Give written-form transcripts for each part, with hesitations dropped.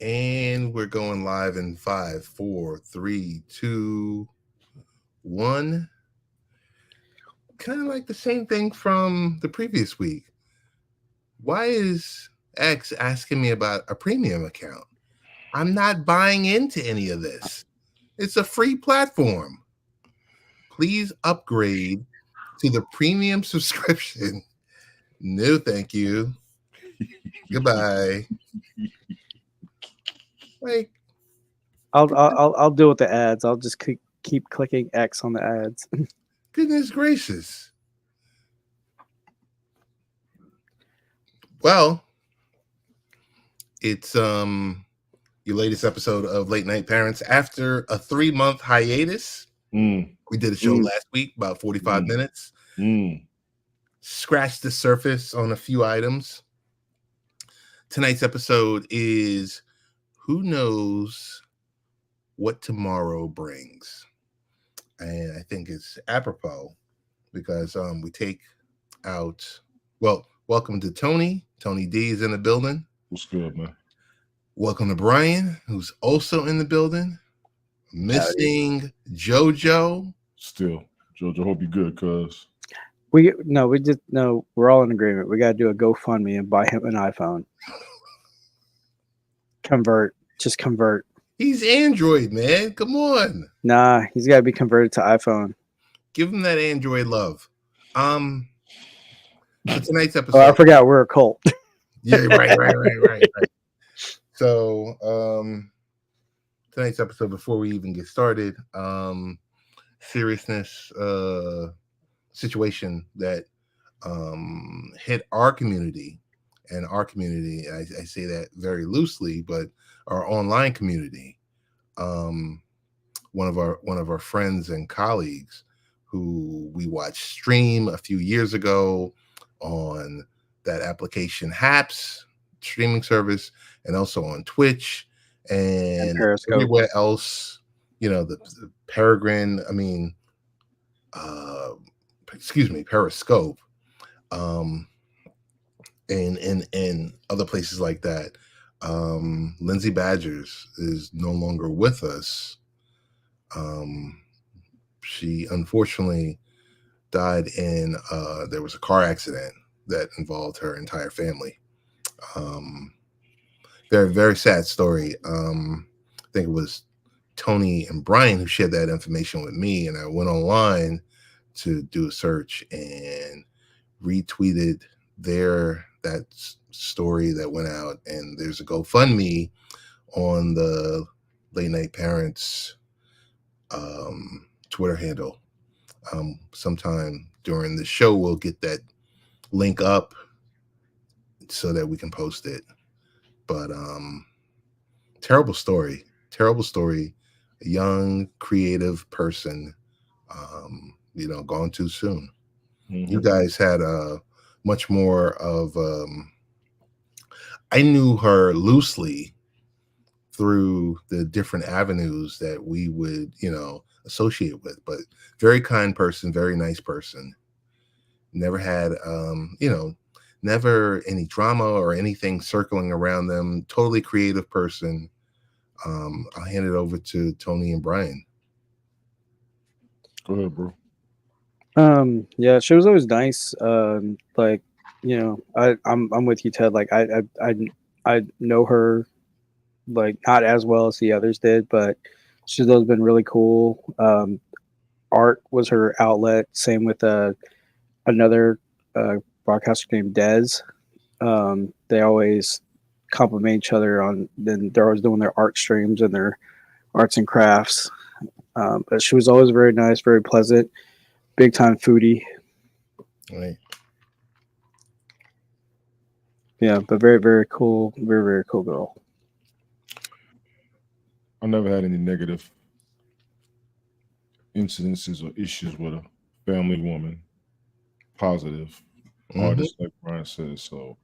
And we're going live in 5, 4, 3, 2, 1. Kind of like the same thing from the previous week. Why is X asking me about a premium account? I'm not buying into any of this. It's a free platform. Please upgrade to the premium subscription. No, thank you. Goodbye. Like, I'll deal with the ads. I'll just keep clicking X on the ads. goodness gracious. Well, it's your latest episode of Late Night Parents after a 3-month hiatus. We did a show last week, about 45 minutes. Scratched the surface on a few items. Tonight's episode is Who Knows What Tomorrow Brings? And I think it's apropos because we take out, well, welcome to Tony. Tony D is in the building. What's good, man? Welcome to Brian, who's also in the building. Missing JoJo. Still, JoJo, hope you good, cuz. We're all in agreement. We got to do a GoFundMe and buy him an iPhone. Just convert. He's Android, man. Come on. Nah, he's got to be converted to iPhone. Give him that Android love. For tonight's episode. Oh, I forgot we're a cult. Yeah, right. So, tonight's episode, before we even get started, seriousness situation that hit our community, and our community, I say that very loosely, but our online community. One of our friends and colleagues who we watched stream a few years ago on that application Haps streaming service, and also on Twitch and everywhere else, the Peregrine, Periscope, and other places like that. Lindsay Badgers is no longer with us. She unfortunately died in there was a car accident that involved her entire family. Very, very sad story. I think it was Tony and Brian who shared that information with me, and I went online to do a search and retweeted that story that went out, and there's a GoFundMe on the Late Night Parents Twitter handle. Sometime during the show we'll get that link up so that we can post it. But terrible story. A young creative person gone too soon. You guys had much more of I knew her loosely through the different avenues that we would associate with, but very kind person, very nice person. Never had never any drama or anything circling around them. Totally creative person. I'll hand it over to Tony and Brian. Go ahead, bro. Yeah, she was always nice. I'm with you, Ted. Like I know her like not as well as the others did, but she's always been really cool. Art was her outlet. Same with another broadcaster named Dez. They always compliment each other then they're always doing their art streams and their arts and crafts. But she was always very nice, very pleasant, big time foodie. Right. Yeah, but very, very cool, very, very cool girl. I never had any negative incidences or issues with a family woman. Positive artist, like Brian says. So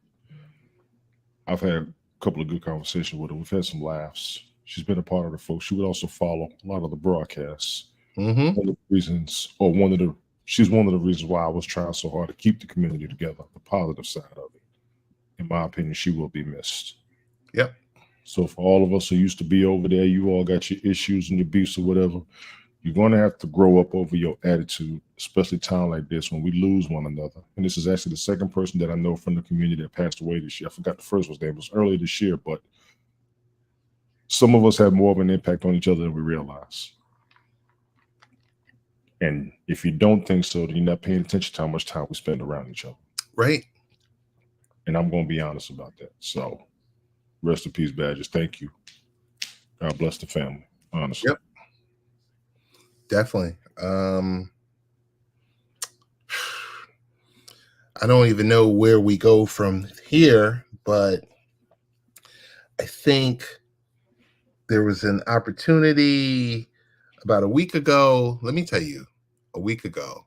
I've had a couple of good conversations with her. We've had some laughs. She's been a part of the folks. She would also follow a lot of the broadcasts. One of the reasons, she's one of the reasons why I was trying so hard to keep the community together, the positive side of it. In my opinion, she will be missed. Yep. So for all of us who used to be over there, you all got your issues and your beefs or whatever. You're going to have to grow up over your attitude, especially time like this when we lose one another. And this is actually the second person that I know from the community that passed away this year. I forgot the first one's name. It was earlier this year, but some of us have more of an impact on each other than we realize. And if you don't think so, then you're not paying attention to how much time we spend around each other. Right. And I'm going to be honest about that. So rest in peace, Badges. Thank you. God bless the family, honestly. Yep. Definitely. I don't even know where we go from here, but I think there was an opportunity about a week ago. Let me tell you, a week ago,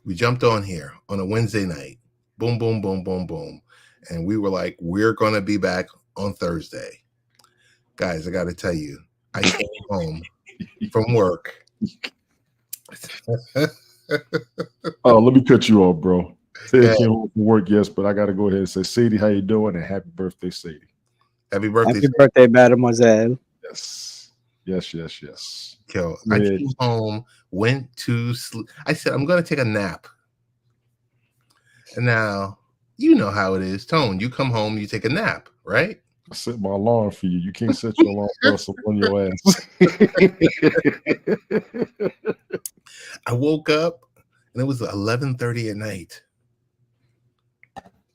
we jumped on here on a Wednesday night. Boom, boom, boom, boom, boom. And we were like, we're going to be back on Thursday. Guys, I got to tell you, I came home from work. Oh, let me cut you off, bro. Ted came home from work, yes, but I got to go ahead and say, Sadie, how you doing? And happy birthday, Sadie. Happy birthday. Happy birthday, mademoiselle. Yes. Yes, yes, yes. Yo, I came home, went to sleep. I said, I'm going to take a nap. And now, you know how it is. Tone, you come home, you take a nap, right? I set my alarm for you. You can't set your alarm for us on your ass. I woke up and it was 11:30 at night.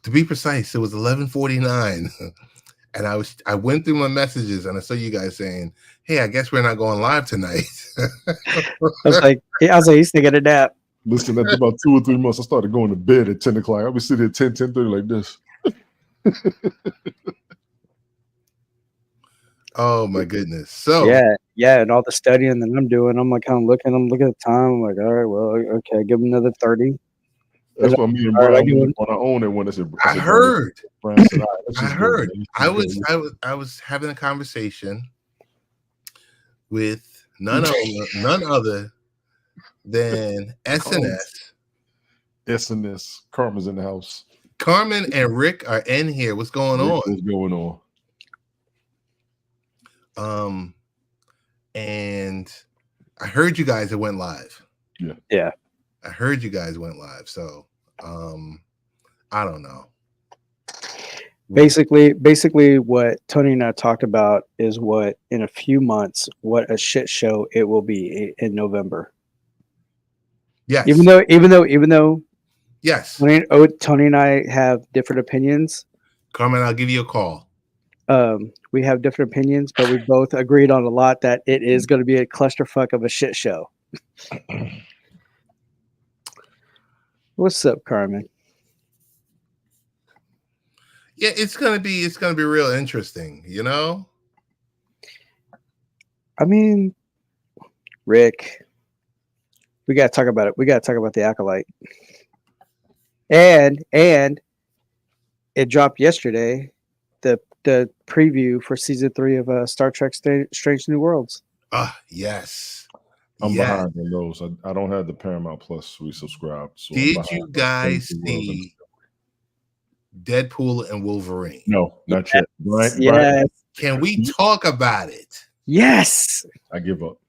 To be precise, it was 11:49. And I went through my messages and I saw you guys saying, hey, I guess we're not going live tonight. I was like, he's taking a nap. Listen, after about 2 or 3 months, I started going to bed at 10 o'clock. I'll be sitting at 10:30 like this. Oh my goodness. So yeah, and all the studying that I'm doing, I'm like kind of looking at the time. I'm like, all right, well, okay, give him another 30. That's what me and All right, Brian on our own. And when I heard. Brian said, all right, I heard. I was having a conversation with none other than SNS. SNS. Carmen's in the house. Carmen and Rick are in here. What's going on? What's going on? And I heard you guys that went live. Yeah. I heard you guys went live. So, I don't know. Basically what Tony and I talked about is what in a few months, what a shit show it will be in November. Yes. Even though yes. Tony and I have different opinions. Carmen, I'll give you a call. We have different opinions, but we both agreed on a lot that it is going to be a clusterfuck of a shit show. What's up, Carmen? Yeah, it's gonna be real interesting, you know? I mean, Rick, we gotta talk about it. We gotta talk about the Acolyte. And it dropped yesterday, the preview for season 3 of Star Trek Strange New Worlds. Yes. I'm behind on those. I don't have the Paramount Plus resubscribe. So did you guys see Deadpool and Wolverine? No, not yet. Right? Yes. Right. Can we talk about it? Yes. I give up.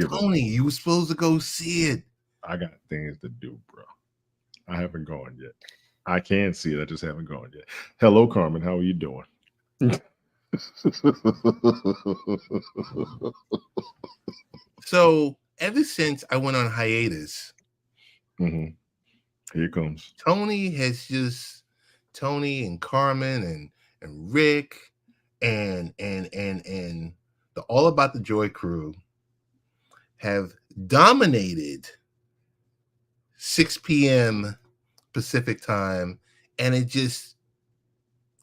Tony, you were supposed to go see it. I got things to do, bro. I haven't gone yet. I can see it. I just haven't gone yet. Hello, Carmen. How are you doing? So ever since I went on hiatus, here it comes. Tony and Carmen and Rick and the All About the Joy crew have dominated 6 p.m. Pacific time, and it just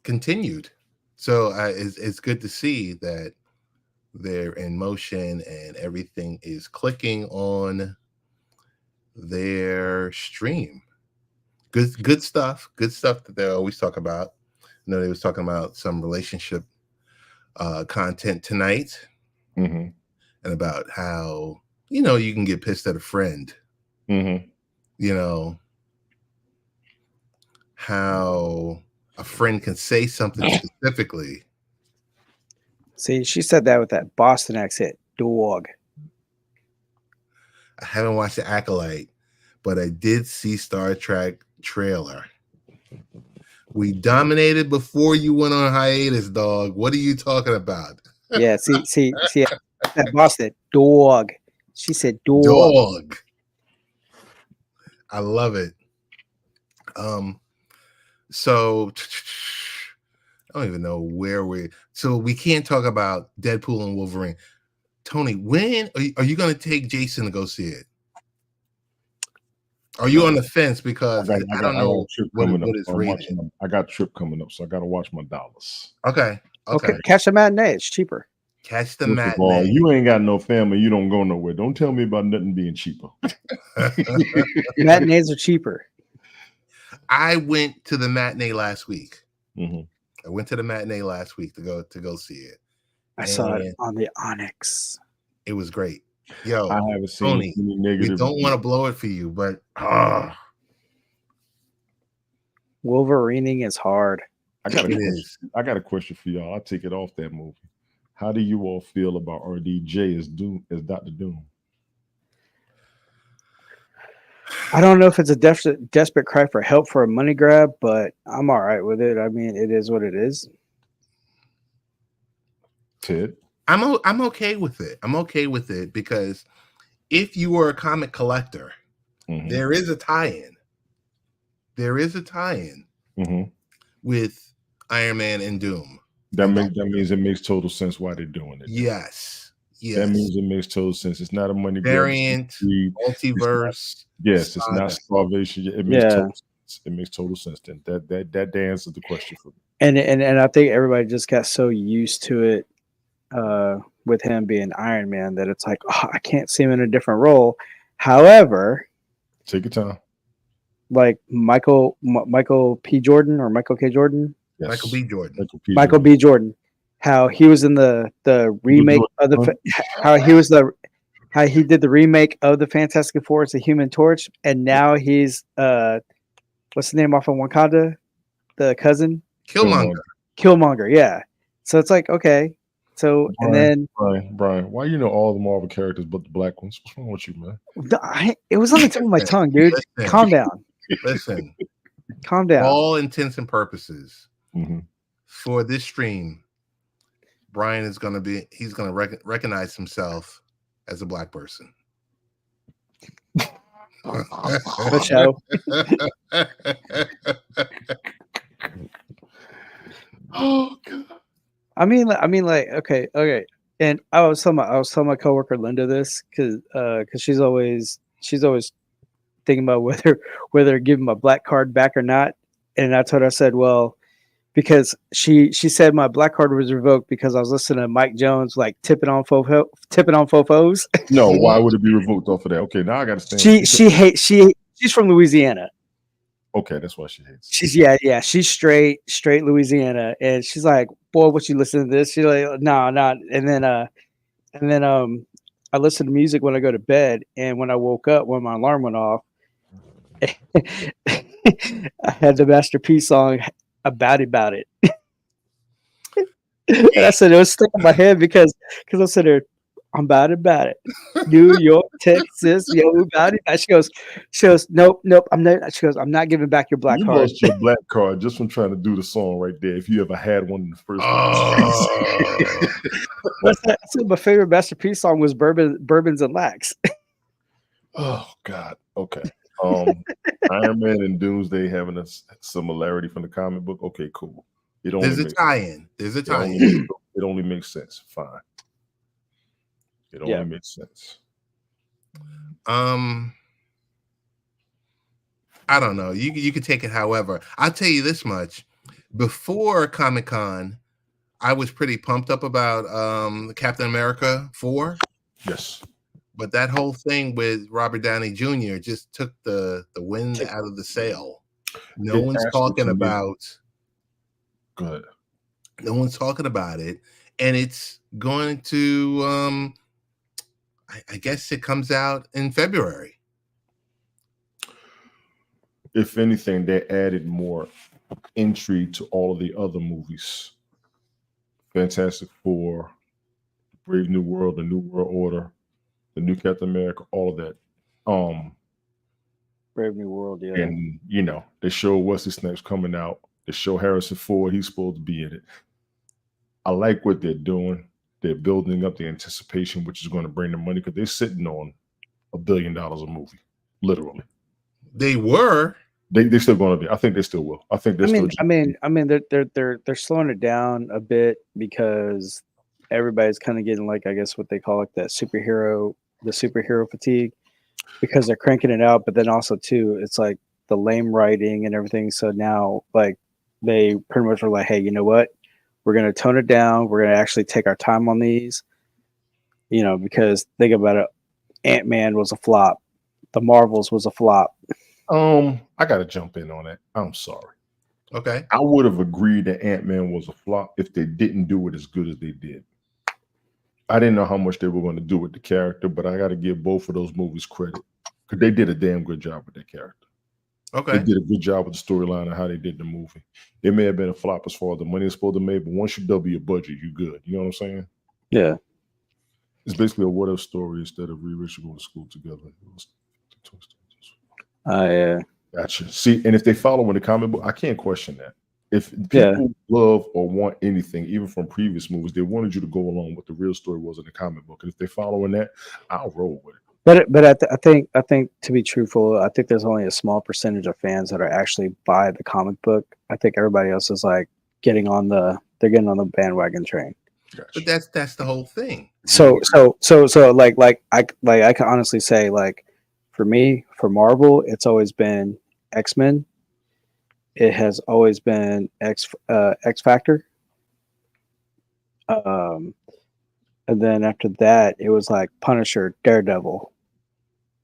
continued. So it's good to see that they're in motion and everything is clicking on their stream. Good stuff that they always talk about. You know, they was talking about some relationship content tonight, and about how, you know, you can get pissed at a friend. You know, how a friend can say something specifically See, she said that with that Boston accent. Dog. I haven't watched The Acolyte, but I did see Star Trek trailer. We dominated before you went on hiatus, dog. What are you talking about? Yeah, see that Boston dog. She said dog. Dog. I love it. So I don't even know where so we can't talk about Deadpool and Wolverine. Tony, when are you going to take Jason to go see it? Are you on the fence? Because I don't know what is rated. I got Trip coming up, so I got to watch my dollars. Okay. Catch the matinee. It's cheaper. Catch the First matinee. of all, you ain't got no family. You don't go nowhere. Don't tell me about nothing being cheaper. Matinees are cheaper. I went to the matinee last week. Mm-hmm. I went to the matinee last week to go see it. I saw it on the Onyx. It was great. Yo, I haven't seen Tony, any negative. We don't want to blow it for you, but Wolverining is hard. I got a question for y'all. I'll take it off that movie. How do you all feel about RDJ as Dr. Doom? I don't know if it's a desperate cry for help for a money grab, but I'm all right with it. I mean, it is what it is. Ted? I'm okay with it. I'm okay with it because if you were a comic collector, there is a tie-in. There is a tie-in with Iron Man and Doom. That means it makes total sense why they're doing it. Yes. That means it makes total sense. It's not a money variant, multiverse. It's not starvation. It makes total sense. It makes total sense. Then that answers the question for me. And I think everybody just got so used to it with him being Iron Man that it's like, oh, I can't see him in a different role. However, take your time. Like Michael P. Jordan or Michael K. Jordan. Yes. Michael B. Jordan. Michael B. Jordan. How he was in the remake of how he did the remake of the Fantastic Four as a Human Torch, and now he's what's the name off of Wakanda? The cousin? Killmonger, yeah. So it's like, okay. So Brian, why you know all the Marvel characters but the black ones? What's wrong with you, man? It was on the tip of my tongue, dude. Calm down. Listen. Calm down. All intents and purposes for this stream, Brian is going to recognize himself as a black person. The show. Oh God. I mean, like, okay, and I was telling my coworker Linda this because she's always thinking about whether to give him a black card back or not, and I told her, I said, well, because she said my black card was revoked because I was listening to Mike Jones like tipping on fofos. No, why would it be revoked off of that? Okay, now I got to stand. She's from Louisiana. Okay, that's why she hates. She's straight Louisiana, and she's like, boy, what you listen to this? She's like, no, not. And then I listen to music when I go to bed, and when I woke up, when my alarm went off, I had the Master P song about it. And I said it was stuck in my head because I said I'm about it. New York, Texas, yo, about it. She goes, nope, I'm not. She goes, I'm not giving back your black card. You lost your black card just from trying to do the song right there. If you ever had one in the first place. I said my favorite Master P song was Bourbons and Lax. Oh God. Okay. Iron Man and Doomsday having a similarity from the comic book. Okay, cool. There's a tie-in. It only makes sense. Fine. It only makes sense. I don't know. You could take it however. I'll tell you this much. Before Comic-Con, I was pretty pumped up about Captain America 4. Yes. But that whole thing with Robert Downey Jr. just took the wind out of the sail. No one's talking about. Good. No one's talking about it, and it's going to. I guess it comes out in February. If anything, they added more intrigue to all of the other movies Fantastic Four, Brave New World, the New World Order, the New Captain America, all of that. Brave New World, yeah. And they show Wesley Snipes coming out. They show Harrison Ford, he's supposed to be in it. I like what they're doing. They're building up the anticipation, which is going to bring the money because they're sitting on $1 billion a movie, literally. They were. They're still going to be. I think they still will. I think they're still. They're slowing it down a bit because everybody's kind of getting like, I guess what they call like the superhero fatigue, because they're cranking it out, but then also too, it's like the lame writing and everything. So now like they pretty much are like, hey, you know what? We're going to tone it down. We're going to actually take our time on these, because think about it. Ant-Man was a flop. The Marvels was a flop. I got to jump in on that. I'm sorry. Okay. I would have agreed that Ant-Man was a flop if they didn't do it as good as they did. I didn't know how much they were going to do with the character, but I got to give both of those movies credit because they did a damn good job with that character. Okay. They did a good job with the storyline and how they did the movie. It may have been a flop as far as the money it's supposed to make, but once you double your budget, you're good. You know what I'm saying? Yeah. It's basically a what if story instead of Rich going to school together. Yeah. Gotcha. See, and if they follow in the comic book, I can't question that. If people love or want anything, even from previous movies, they wanted you to go along with the real story was in the comic book. And if they follow in that, I'll roll with it. But I think to be truthful, I think there's only a small percentage of fans that are actually buy the comic book. I think everybody else is like getting on the bandwagon train. Gotcha. But that's the whole thing. So like I can honestly say, like, for me, for Marvel, it's always been X-Men. It has always been X Factor. And then after that, it was like Punisher, Daredevil.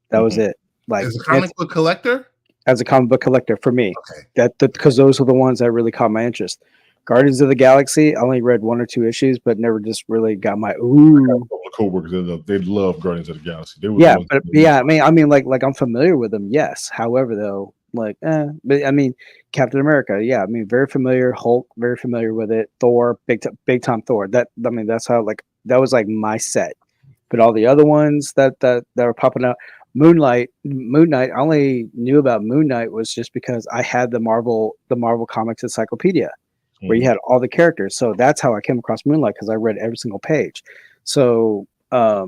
That was it. Like, as a comic book collector? As a comic book collector, for me. Okay. Because those were the ones that really caught my interest. Guardians of the Galaxy, I only read 1 or 2 issues, but never just really got my ooh. Co-workers, they love Guardians of the Galaxy. I mean, like I'm familiar with them, yes. However, though, like, but I mean, Captain America, yeah, I mean, very familiar. Hulk, very familiar with it. Thor, big time Thor. That's how, like, that was like my set. But all the other ones that were popping out, Moon Knight, I only knew about Moon Knight was just because I had the Marvel Comics Encyclopedia, where you had all the characters. So that's how I came across Moonlight, because I read every single page. So that's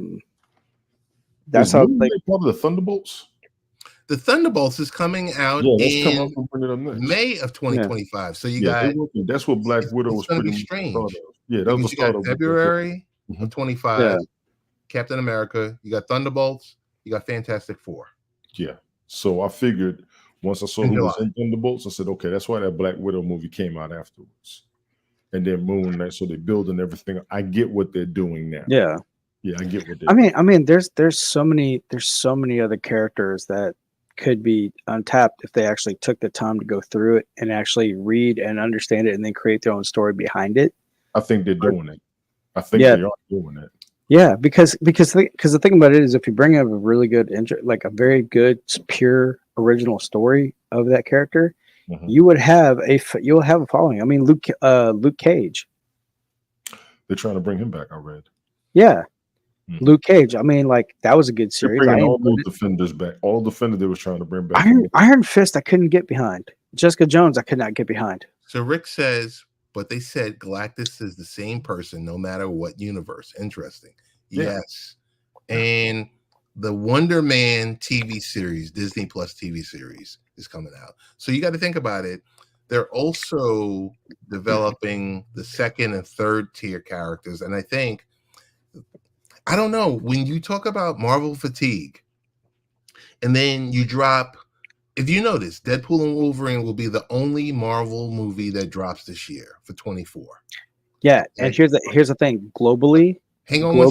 how, like, part of the Thunderbolts. The Thunderbolts is coming out in May of 2025. Yeah. So you got that's what Black Widow was pretty strange. Yeah, that was February of 25. Yeah. Captain America. You got Thunderbolts. You got Fantastic Four. Yeah. So I figured once I saw who was in Thunderbolts, I said, okay, that's why that Black Widow movie came out afterwards. And then Moon Knight, so they're building everything. I get what they're doing now. Yeah. Yeah, I get what they're doing. I mean, there's so many other characters that could be untapped if they actually took the time to go through it and actually read and understand it and then create their own story behind it. I think they're doing it. I think they are doing it. Yeah, because the thing about it is, if you bring up a really good like a very good pure original story of that character, you'll have a following. I mean, Luke Cage. They're trying to bring him back, I read. Yeah. Luke Cage. I mean, like, that was a good series. Bringing all those defenders back. All defenders they was trying to bring back. Iron Fist, I couldn't get behind. Jessica Jones, I could not get behind. So Rick says, but they said Galactus is the same person no matter what universe. Interesting. Yeah. Yes. And the Wonder Man TV series, Disney Plus TV series, is coming out. So you got to think about it. They're also developing the second and third tier characters. And I don't know, when you talk about Marvel fatigue, and then you drop, if you notice, Deadpool and Wolverine will be the only Marvel movie that drops this year for 24. Yeah, and here's the thing. Globally, hang on one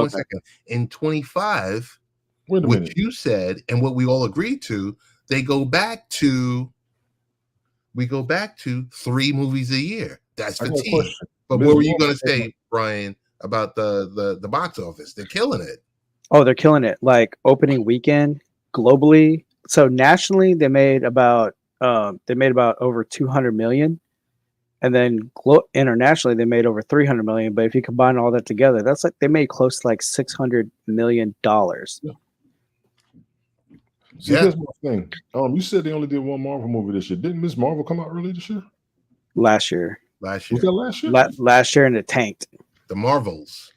second. In 25, what you said and what we all agreed to, we go back to 3 movies a year. That's fatigue. But what were you going to say, Brian, about the box office? They're killing it. Oh, they're killing it. Like, opening weekend globally. So nationally, they made about over 200 million, and then internationally they made over 300 million. But if you combine all that together, that's like they made close to like $600 million See, Yeah. here's my thing. You said they only did one Marvel movie this year. Didn't Miss Marvel come out early this year? last year. Last Was year. that last year? Last year, and it tanked. The Marvels.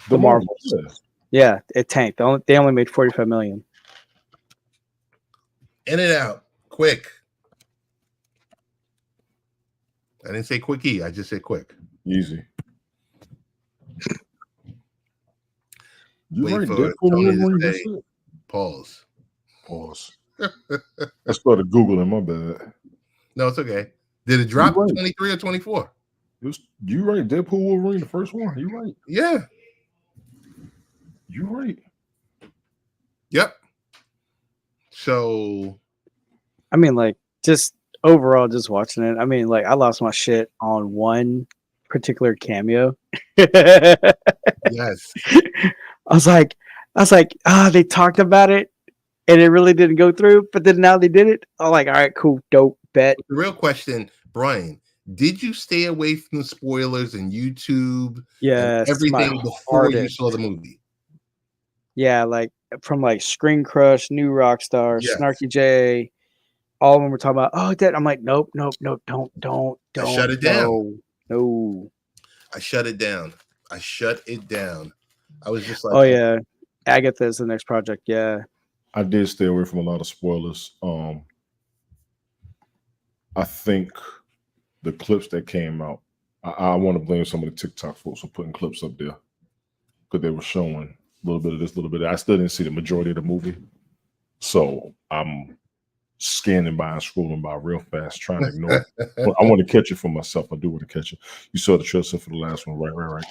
The Marvels. Yeah. Yeah, it tanked. They only made 45 million. In and out. Quick. I didn't say quickie. I just said quick. Easy. You Wait right, for Deadpool Tony to Wolverine, say- that's it. Pause. Pause. I started Googling, my bad. No, it's okay. Did it drop You're right. 23 or 24? You right, Deadpool Wolverine, the first one. You right. Yeah. You right. Yep. So I mean, like, just overall, just watching it. I mean, like, I lost my shit on one particular cameo. yes. I was like, they talked about it, and it really didn't go through. But then now they did it. I'm like, all right, cool, dope, bet. The real question, Brian, did you stay away from the spoilers and YouTube Yeah, and everything before you saw the movie? Yeah, like from like Screen Crush, New Rockstar, Yes. Snarky J, all of them were talking about, oh, that. I'm like, nope, don't, shut it down. No. I shut it down. I was just like, Oh yeah, Agatha is the next project. Yeah, I did stay away from a lot of spoilers. I think the clips that came out, I want to blame some of the TikTok folks for putting clips up there because they were showing a little bit of this, a little bit of that. I still didn't see the majority of the movie. So I'm scanning by and scrolling by real fast, trying to ignore it. But I want to catch it for myself. I do want to catch it. You saw the trailer for the last one, right.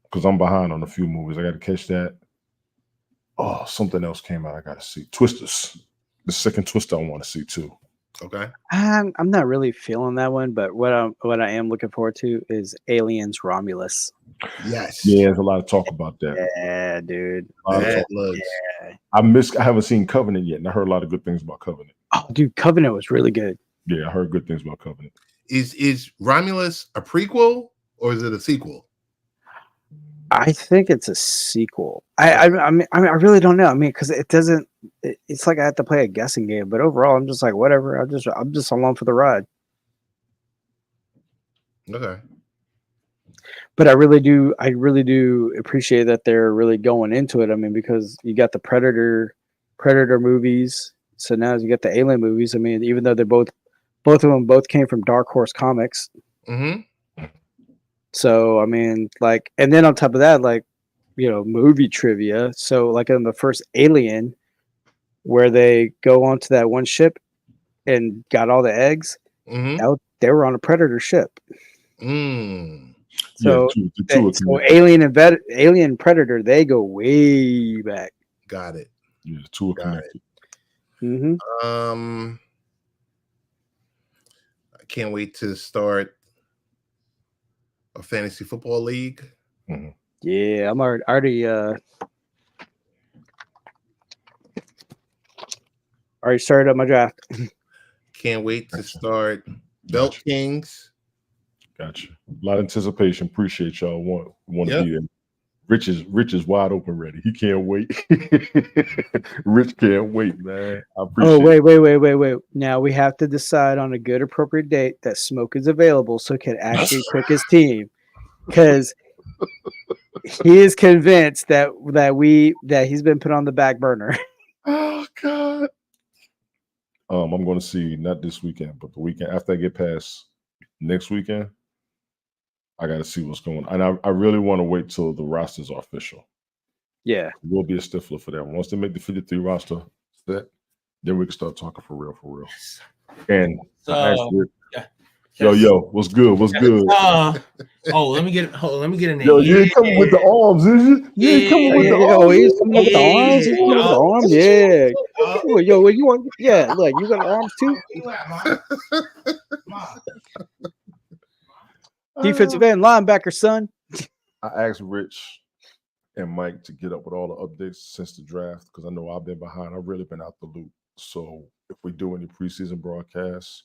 Because I'm behind on a few movies. I got to catch that. Oh, something else came out I got to see. Twisters. The second Twister I want to see too. okay. I'm not really feeling that one, but what I am looking forward to is Aliens Romulus. Yes. Yeah, there's a lot of talk about that. Yeah, dude. A lot of That talk. looks I haven't seen Covenant yet, and I heard a lot of good things about Covenant. Oh, dude, Covenant was really good. Yeah, I heard good things about Covenant. Is Romulus a prequel or is it a sequel? I think it's a sequel. I mean, I really don't know. I mean, because it doesn't. It's like I have to play a guessing game. But overall, I'm just like, whatever. I'm just along for the ride. Okay. But I really do appreciate that they're really going into it. I mean, because you got the Predator movies, so now you got the Alien movies. I mean, even though they're both of them came from Dark Horse Comics. Mm-hmm. So I mean, like, and then on top of that, like, you know, movie trivia. So like in the first Alien, where they go onto that one ship and got all the eggs, Mm-hmm. they were on a Predator ship. Mm. So, yeah, the two are so connected. Alien Predator, they go way back. Got it. Yeah, the two are Got connected. Mm-hmm. I can't wait to start a fantasy football league. Mhm. Yeah, I'm already started up my draft. Can't wait to start Belt Kings. Gotcha. A lot of anticipation. Appreciate y'all. Want to Yep. be there. Rich is wide open ready. He can't wait. Rich can't wait, man. I appreciate Oh, wait. Now we have to decide on a good appropriate date that Smoke is available so he can actually pick his team. Because he is convinced that he's been put on the back burner. Oh God. I'm going to see not this weekend, but the weekend after I get past next weekend. I got to see what's going on, and I really want to wait till the rosters are official. Yeah. We'll be a stiffler for that. Once they make the 53 roster set, then we can start talking for real. And I asked Rick, yo, what's good? What's good? Let me get a name. Yo, you ain't coming with the arms, is you? You ain't coming with the arms. He's coming with the arms. He's coming with the arms. Yeah. Yo, what you want? Yeah, look, you got arms too. Defensive end, linebacker, son. I asked Rich and Mike to get up with all the updates since the draft because I know I've been behind. I've really been out the loop. So if we do any preseason broadcasts,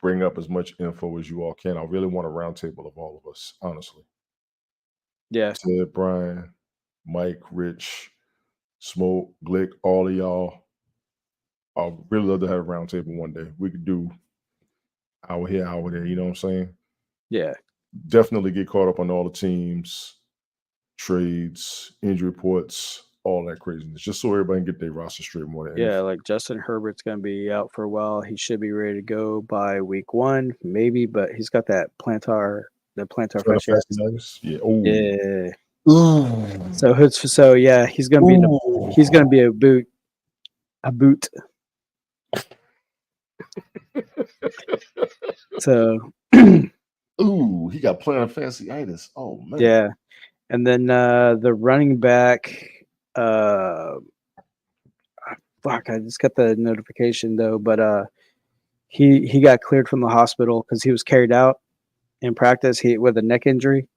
bring up as much info as you all can. I really want a roundtable of all of us, honestly. Yeah. Ted, Brian, Mike, Rich, Smoke, Glick, all of y'all. I'd really love to have a roundtable one day. We could do hour here, hour there. You know what I'm saying? Yeah. Definitely get caught up on all the teams, trades, injury reports, all that craziness, just so everybody can get their roster straight more than Yeah, anything. like Justin Herbert's going to be out for a while. He should be ready to go by week 1, maybe, but he's got that plantar fasciitis. Fasciitis? Yeah. Oh. Yeah. Ooh. So yeah, he's going to be a boot. So Ooh, he got plantar fasciitis. Oh man. yeah. And then the running back fuck, I just got the notification though, but he got cleared from the hospital because he was carried out in practice with a neck injury.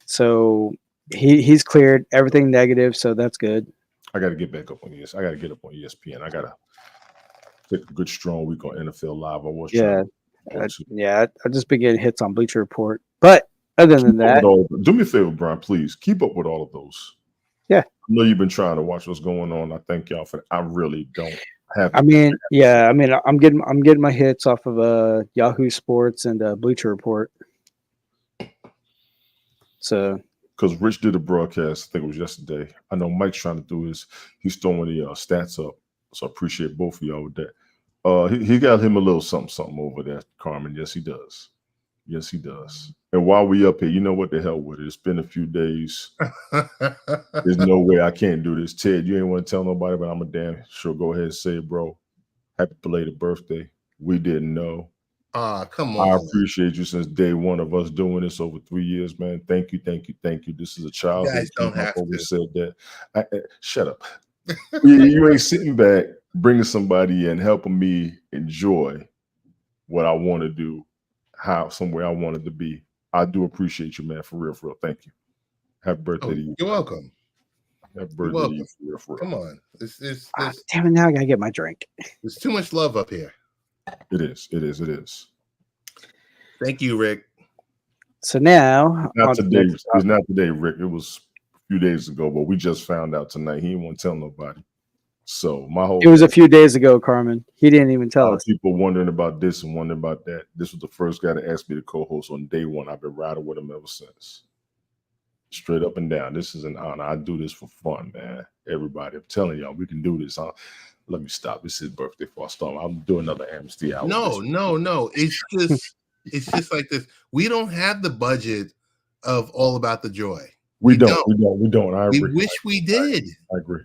So he's cleared, everything negative, so that's good. I got to get back up on ESPN. I got to get up on ESPN. I got to take a good strong week on NFL Live. I was I've just been getting hits on Bleacher Report, but other than that, do me a favor, Brian, please keep up with all of those. Yeah, I know you've been trying to watch what's going on. I thank y'all for that. I really don't have. I'm getting my hits off of Yahoo Sports and Bleacher Report. So, because Rich did a broadcast, I think it was yesterday. I know Mike's trying to do he's throwing the stats up. So I appreciate both of y'all with that. He got him a little something over there, Carmen. Yes, he does. Yes, he does. And while we up here, you know what the hell with it? It's been a few days. There's no way I can't do this. Ted, you ain't want to tell nobody, but I'm a damn sure go ahead and say it, bro. Happy belated birthday. We didn't know. Come on. I appreciate you since day one of us doing this over 3 years, man. Thank you. This is a childhood. You guys don't have to. Said that. Shut up. You ain't sitting back, bringing somebody in, helping me enjoy what I want to do, somewhere I wanted to be. I do appreciate you, man, for real. Thank you. Happy birthday to you. You're welcome. Happy birthday to you, for real. Come on. Damn it, now I gotta get my drink. There's too much love up here. It is. Thank you, Rick. So now, not today. It's not today, Rick. It was a few days ago, but we just found out tonight. He didn't want to tell nobody. So it was a few days ago, Carmen. He didn't even tell us. People wondering about this and wondering about that. This was the first guy to ask me to co-host on day one. I've been riding with him ever since. Straight up and down. This is an honor. I do this for fun, man. Everybody, I'm telling y'all, we can do this. Let me stop. This is his birthday before I start. I'll do another Amnesty hour. No. It's just like this. We don't have the budget of All About the Joy. We don't. I agree. We wish we did. I agree.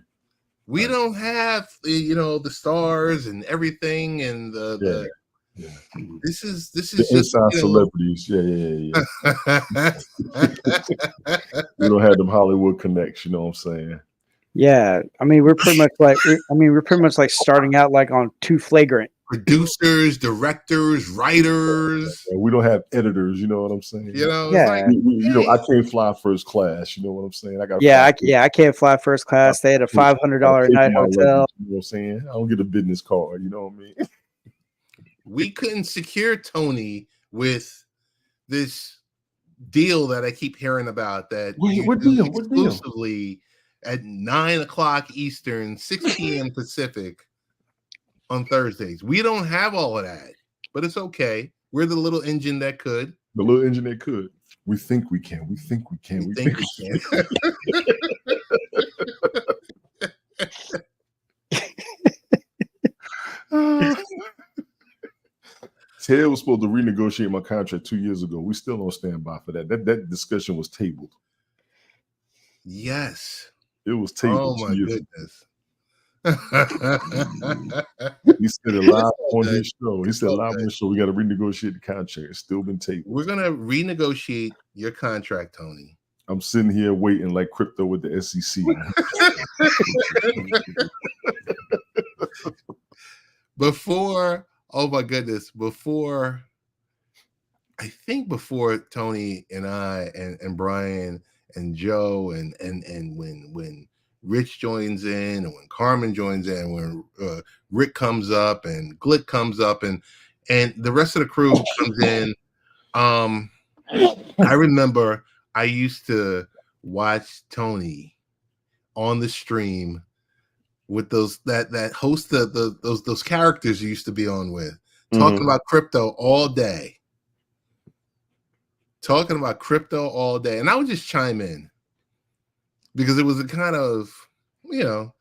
We don't have the stars and everything and this is the just inside celebrities. Yeah. We don't have them Hollywood connects, you know what I'm saying? Yeah. I mean, we're pretty much like starting out like on Too Flagrant. Producers, directors, writers. We don't have editors, you know what I'm saying? I can't fly first class, you know what I'm saying? I can't fly first class. They had a $500 a night hotel. You know what I'm saying? I don't get a business card, you know what I mean? We couldn't secure Tony with this deal that I keep hearing about that what deal? Exclusively at 9:00 Eastern, 6 p.m. Pacific on Thursdays. We don't have all of that, but it's okay. We're the little engine that could. The little engine that could. We think we can. We think we can. Ted was supposed to renegotiate my contract 2 years ago. We still don't stand by for that. That discussion was tabled. Yes. It was tabled. Oh my goodness. He said it live on his show. He said live on the show, we got to renegotiate the contract. It's still been tabled. We're gonna renegotiate your contract, Tony. I'm sitting here waiting like crypto with the SEC. Before Tony and I and Brian and Joe and when Rich joins in and when Carmen joins in, when Rick comes up and Glick comes up and and the rest of the crew comes in. I remember I used to watch Tony on the stream with those that host those characters you used to be on with, talking about crypto all day. Talking about crypto all day. And I would just chime in because it was a kind of, rough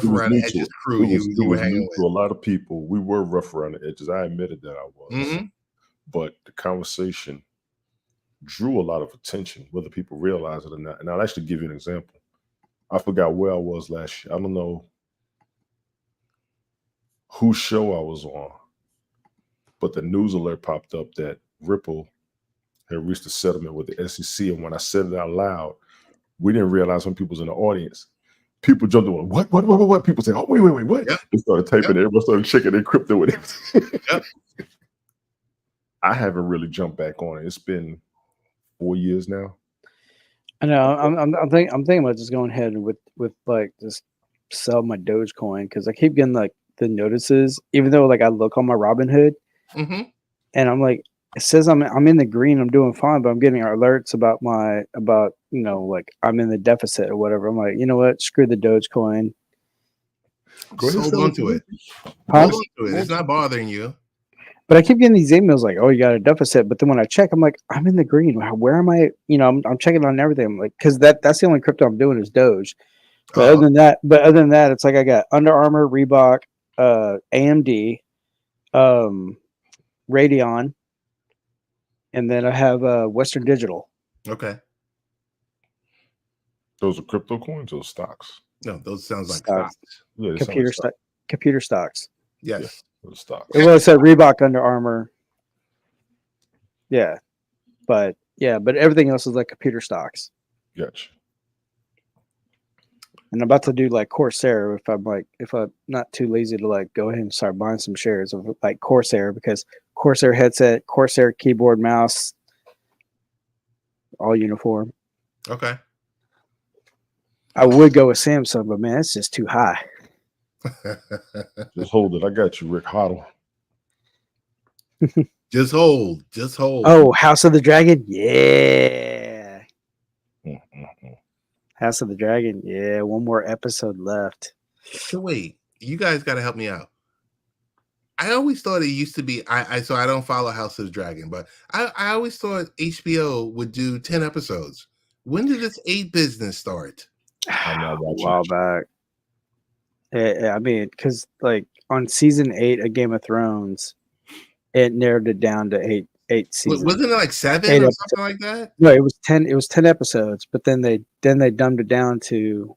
around the edges crew you were hanging with. To a lot of people, we were rough around the edges. I admitted that I was. Mm-hmm. But the conversation drew a lot of attention, whether people realize it or not. And I'll actually give you an example. I forgot where I was last year. I don't know whose show I was on, but the news alert popped up that Ripple had reached a settlement with the SEC. And when I said it out loud, we didn't realize when people was in the audience. People jumped on, what? People say, oh, wait, what? Yep. They started typing, everyone started checking their crypto with it. Yep. I haven't really jumped back on it. It's been 4 years now. I know. I'm thinking about just going ahead with like just sell my Dogecoin because I keep getting like the notices, even though like I look on my Robinhood, and I'm like, it says I'm in the green, I'm doing fine, but I'm getting alerts about like I'm in the deficit or whatever. I'm like, you know what? Screw the Dogecoin. Hold on to it. Huh? Hold on to it. It's not bothering you. But I keep getting these emails like, "Oh, you got a deficit." But then when I check, I'm like, "I'm in the green. Where am I?" I'm checking on everything. I'm like, because that's the only crypto I'm doing is Doge. But other than that, it's like I got Under Armour, Reebok, AMD, Radeon, and then I have Western Digital. Okay. Those are crypto coins or stocks? No, those sounds like Stocks. stocks. Yeah, they sound Computer like stocks. computer stocks. Yes. Those stocks. It said Reebok, Under Armour. Yeah, but everything else is like computer stocks. Gotcha. And I'm about to do like Corsair if I'm not too lazy to like go ahead and start buying some shares of like Corsair, because Corsair headset, Corsair keyboard, mouse, all uniform. Okay. I would go with Samsung, but man, it's just too high. Just hold it. I got you, Rick Hoddle. Just hold. Oh, House of the Dragon, yeah. House of the Dragon, yeah. One more episode left. So wait, you guys got to help me out. I always thought it used to be. So I don't follow House of the Dragon, but I always thought HBO would do 10 episodes. When did this 8 business start? A while back. I mean, because like on season 8 of Game of Thrones, it narrowed it down to eight seasons. Wasn't it like 7 or something like that? No, it was 10. It was 10 episodes, but then they dumbed it down to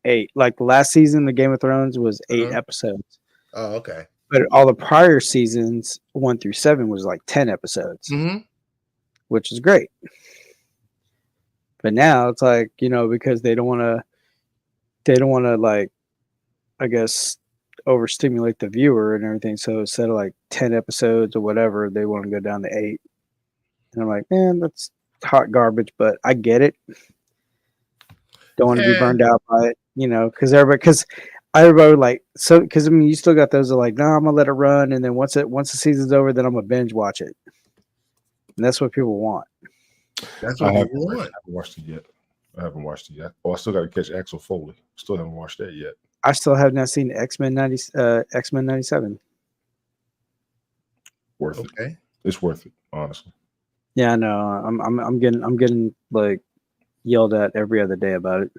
8. Like the last season of Game of Thrones was 8 episodes. Oh, okay. But all the prior seasons 1 through 7 was like 10 episodes, which is great. But now it's like, because they don't want to like, I guess, overstimulate the viewer and everything. So instead of like 10 episodes or whatever, they want to go down to 8. And I'm like, man, that's hot garbage, but I get it. Don't want to be burned out by it, because everybody like, so, because I mean, you still got those that are like, nah, I'm gonna let it run, and then once the season's over, then I'm gonna binge watch it, and that's what people want. That's what people want. I haven't watched it yet. Oh, I still got to catch Axel Foley. Still haven't watched that yet. I still have not seen X-Men 97. Worth it. Okay. It's worth it, honestly. Yeah, I know. I'm getting like yelled at every other day about it.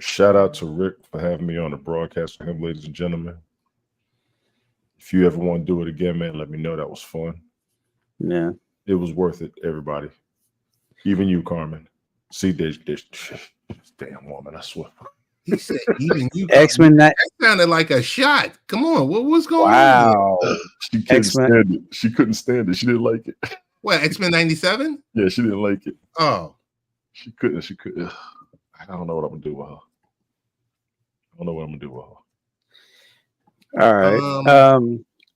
Shout out to Rick for having me on the broadcast for him, ladies and gentlemen. If you ever want to do it again, man, let me know. That was fun. Yeah. It was worth it, everybody. Even you, Carmen. See, this damn woman, I swear. He said, even you. X-Men. That sounded like a shot. Come on. What's going on? Wow. She couldn't stand it. She couldn't stand it. She didn't like it. What, X-Men 97? Yeah, she didn't like it. Oh. She couldn't. I don't know what I'm going to do with her. All right.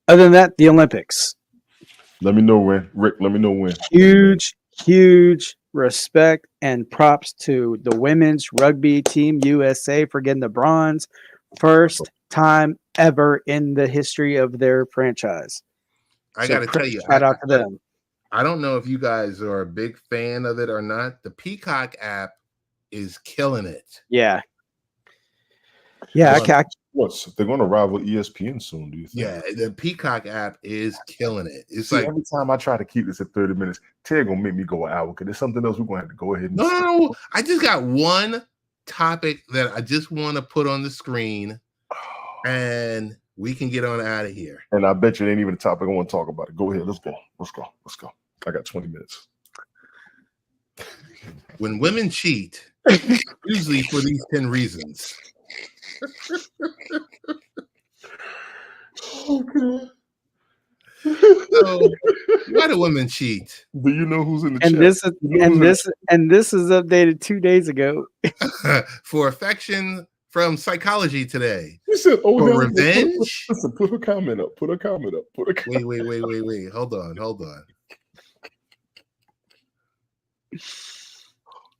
Other than that, the Olympics. Let me know when. Rick, let me know when. Huge respect and props to the women's rugby team USA for getting the bronze. First time ever in the history of their franchise. I So got to tell you, shout out to them. I don't know if you guys are a big fan of it or not. The Peacock app is killing it. Yeah. Yeah, What's they're going to rival ESPN soon? Do you think? Yeah, the Peacock app is killing it. It's See, like every time I try to keep this at 30 minutes, Ted gonna make me go an hour because there's something else we're gonna have to go ahead and no. I just got one topic that I just want to put on the screen, and we can get on out of here. And I bet you it ain't even a topic I want to talk about. It. Go ahead, let's go. Let's go. Let's go. I got 20 minutes. When women cheat, usually for these 10 reasons. Okay. So, why do women cheat? Do you know who's in the and chat? this is this is updated 2 days ago. For affection from Psychology Today. You said, "Oh, For hell, revenge." Listen, put a comment up. Put a comment up. Put a comment. Wait. Hold on.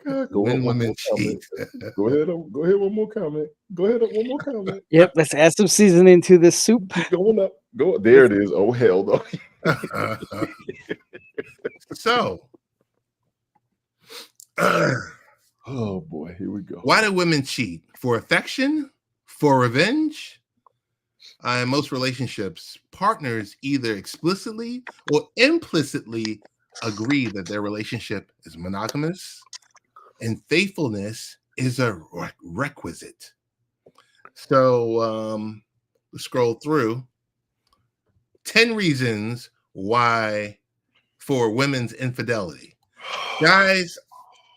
God, go When on, one women more cheat. comment. Go ahead. Go ahead. One more comment. Go ahead. One more comment. Yep, let's add some seasoning to this soup. Keep going up. Go. There it is. Oh hell no. So, Oh boy, here we go. why do women cheat? For affection? For revenge? In most relationships, partners either explicitly or implicitly agree that their relationship is monogamous and faithfulness is a requisite. So, scroll through 10 reasons why for women's infidelity. Guys,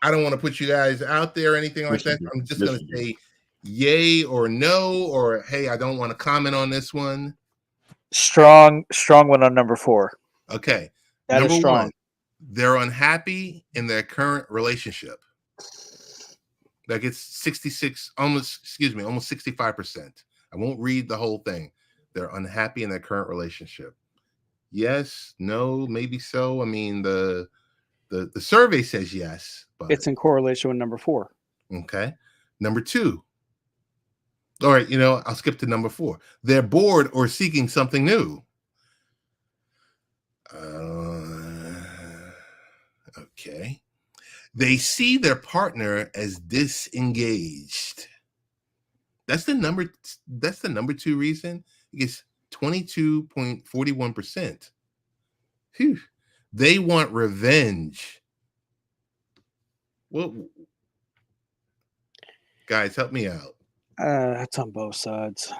I don't want to put you guys out there or anything like that. I'm just going to say yay or no, or hey, I don't want to comment on this one. Strong one on number 4. Okay. That is Number strong. 1, they're unhappy in their current relationship. That gets almost 65%. I won't read the whole thing. They're unhappy in their current relationship. Yes, no, maybe so. I mean, the survey says yes, but It's in correlation with number 4. okay. Number 2. All right, I'll skip to number 4. They're bored or seeking something new. Okay. They see their partner as disengaged. That's the number 2 reason. It gets 22.41%. Phew. They want revenge. Well, guys, help me out. That's on both sides.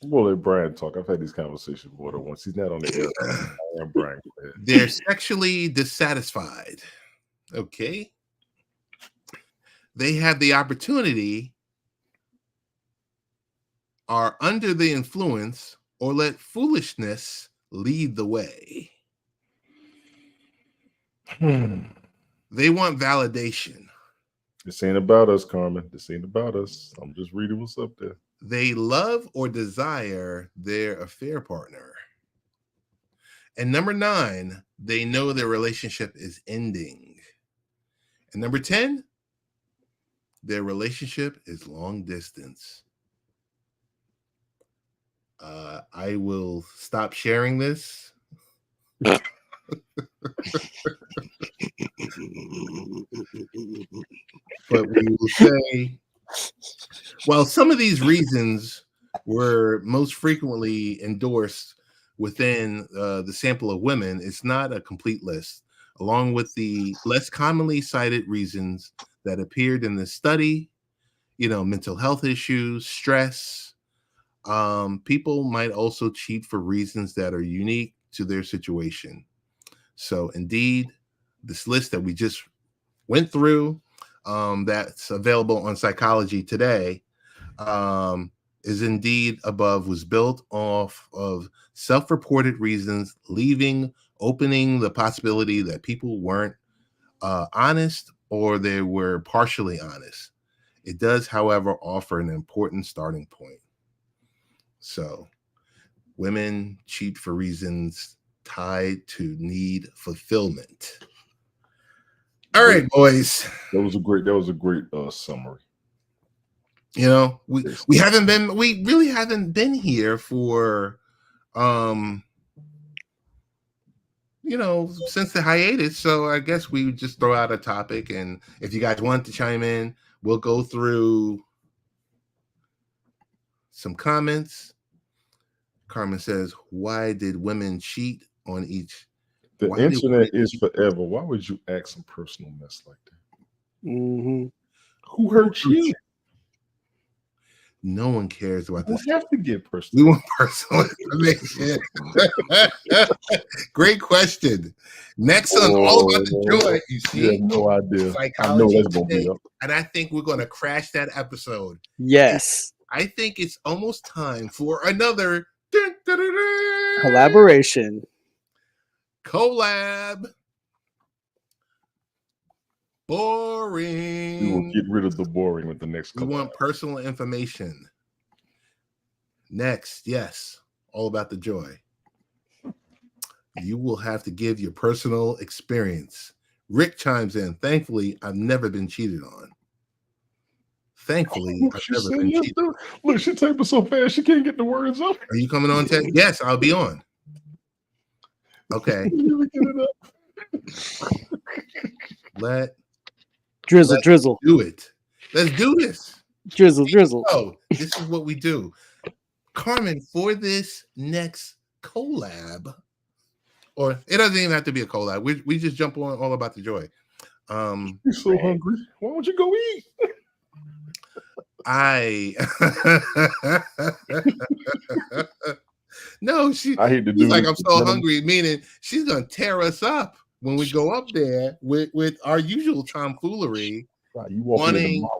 We'll let Brian talk. I've had these conversations more than once. He's not on the air. I am Brian. Go ahead. They're sexually dissatisfied. Okay. They have the opportunity, are under the influence, or let foolishness lead the way. They want validation. This ain't about us, Carmen. This ain't about us. I'm just reading what's up there. They love or desire their affair partner. And number 9, they know their relationship is ending. And number 10, their relationship is long distance. I will stop sharing this. But we will say, well, some of these reasons were most frequently endorsed within the sample of women. It's not a complete list. Along with the less commonly cited reasons that appeared in the study, mental health issues, stress. People might also cheat for reasons that are unique to their situation. So indeed, this list that we just went through, that's available on Psychology Today, is indeed was built off of self-reported reasons, opening the possibility that people weren't honest or they were partially honest. It does, however, offer an important starting point. So women cheat for reasons tied to need fulfillment. All right, boys. That was a great summary. You know, we really haven't been here for you know, since the hiatus. So I guess we would just throw out a topic, and if you guys want to chime in, we'll go through some comments. Carmen says, "Why did women cheat on each?" The Why did internet women is cheat? forever. Why would you ask some personal mess like that? Mm-hmm. Who hurt you? No one cares about We this. have to get We personal. want personal information. Great question. Next on All About the Joy, you You have see, no idea. I know Psychology that's gonna Today. be up. And I think we're going to crash that episode. Yes. I think it's almost time for another dun, dun, dun, dun, Collaboration. collab. We will Boring. get rid of the boring with the next We collab. want personal information. Next, yes, All About the Joy. You will have to give your personal experience. Rick chimes in. Thankfully, I've never been cheated on. Thankfully, I've She never said been yes, cheated. though. Look, she typing so fast she can't get the words up. Are you coming on, Ted? Yes, I'll be on. Okay. Let me get it up. Let Drizzle, Let's drizzle, do it. Let's do this. drizzle, drizzle. Oh, this is what we do. Carmen, for this next collab, or it doesn't even have to be a collab. We just jump on All About the Joy. You're so hungry. Why don't you go eat? No, I hate to do she's like, this, I'm so gentlemen. hungry, meaning she's gonna tear us up when we go up there with our usual tomfoolery, Right, you walking into wanting- my world.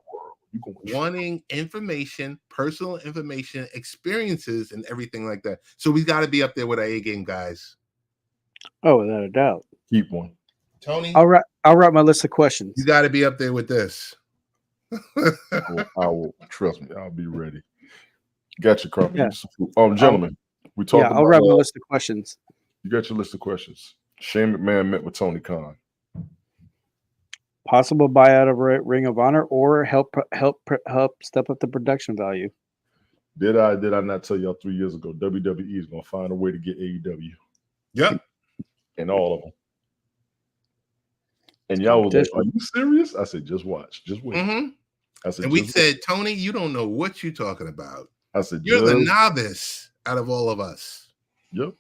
You gonna wanting information, personal information, experiences, and everything like that. So we got to be up there with our A game, guys. Oh, without a doubt. keep one. Tony, I'll write my list of questions. you got to be up there with this. I will trust me. I'll be ready. Got your coffee. Yeah. Gentlemen, we talked Yeah, about. I'll write my list of questions. You got your list of questions. Shane McMahon met with Tony Khan. Possible buyout of Ring of Honor or help step up the production value. Did I not tell y'all 3 years ago WWE is gonna find a way to get AEW Yep. and all of them? And y'all was like, "Are you serious?" I said, "Just watch, just wait." hmm I said, And we "Just said, Tony, you don't know what you're talking about. wait." I said, You're the "Just-" novice out of all of us. Yep.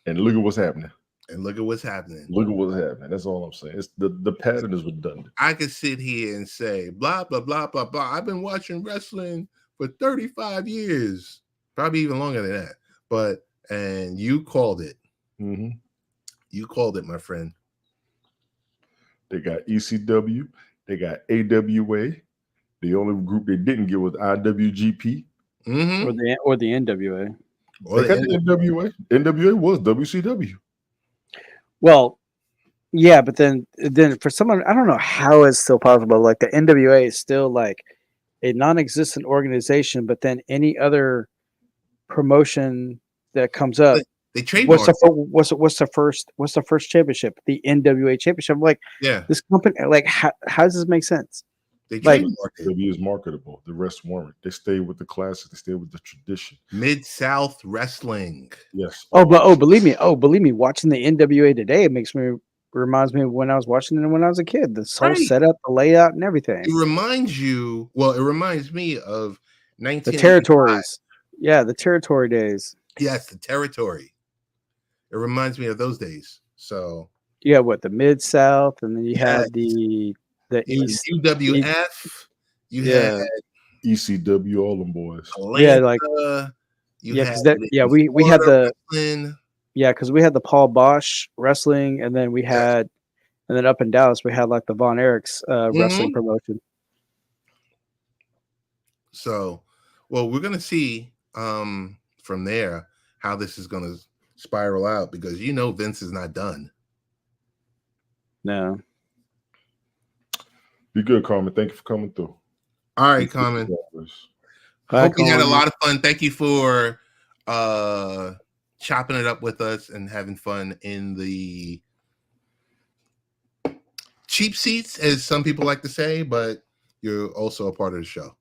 And look at what's happening. And look at what's happening. Look at what's happening. That's all I'm saying. It's the pattern is redundant. I could sit here and say, blah, blah, blah, blah, blah. I've been watching wrestling for 35 years, probably even longer than that. And you called it. Mm-hmm. You called it, my friend. They got ECW. They got AWA. The only group they didn't get was IWGP. Mm-hmm. Or the NWA. Or They got the NWA. NWA was WCW. Well, yeah, but then for someone, I don't know how it's still possible. Like the NWA is still like a non-existent organization, but then any other promotion that comes up, They what's trademarked. what's the first championship? The NWA championship. I'm like, Yeah, this company, like, how does this make sense? they like- trademarked it. WWE is marketable. The rest weren't. They stayed with the classics. They stayed with the tradition. Mid-South Wrestling. Yes. Believe me, watching the NWA today, it reminds me of when I was watching it when I was a kid. This whole Right. setup, the layout, and everything. It reminds me of 1985. The territories. Yeah, the territory days. Yes, the territory. It reminds me of those days. So You had what, the Mid South, and then you Yes. had the East. UWF. You Yeah. had ECW, all them boys. Atlanta. Yeah, like- you Yeah, had because we had the Wrestling. because we had the Paul Bosch wrestling, and then we had, and then up in Dallas we had like the Von Erichs wrestling promotion. So, well, we're gonna see from there how this is gonna spiral out, because Vince is not done. No, Be good, Carmen. Thank you for coming through. All right, Carmen. Hope you had a lot of fun. Thank you for chopping it up with us and having fun in the cheap seats, as some people like to say, but you're also a part of the show.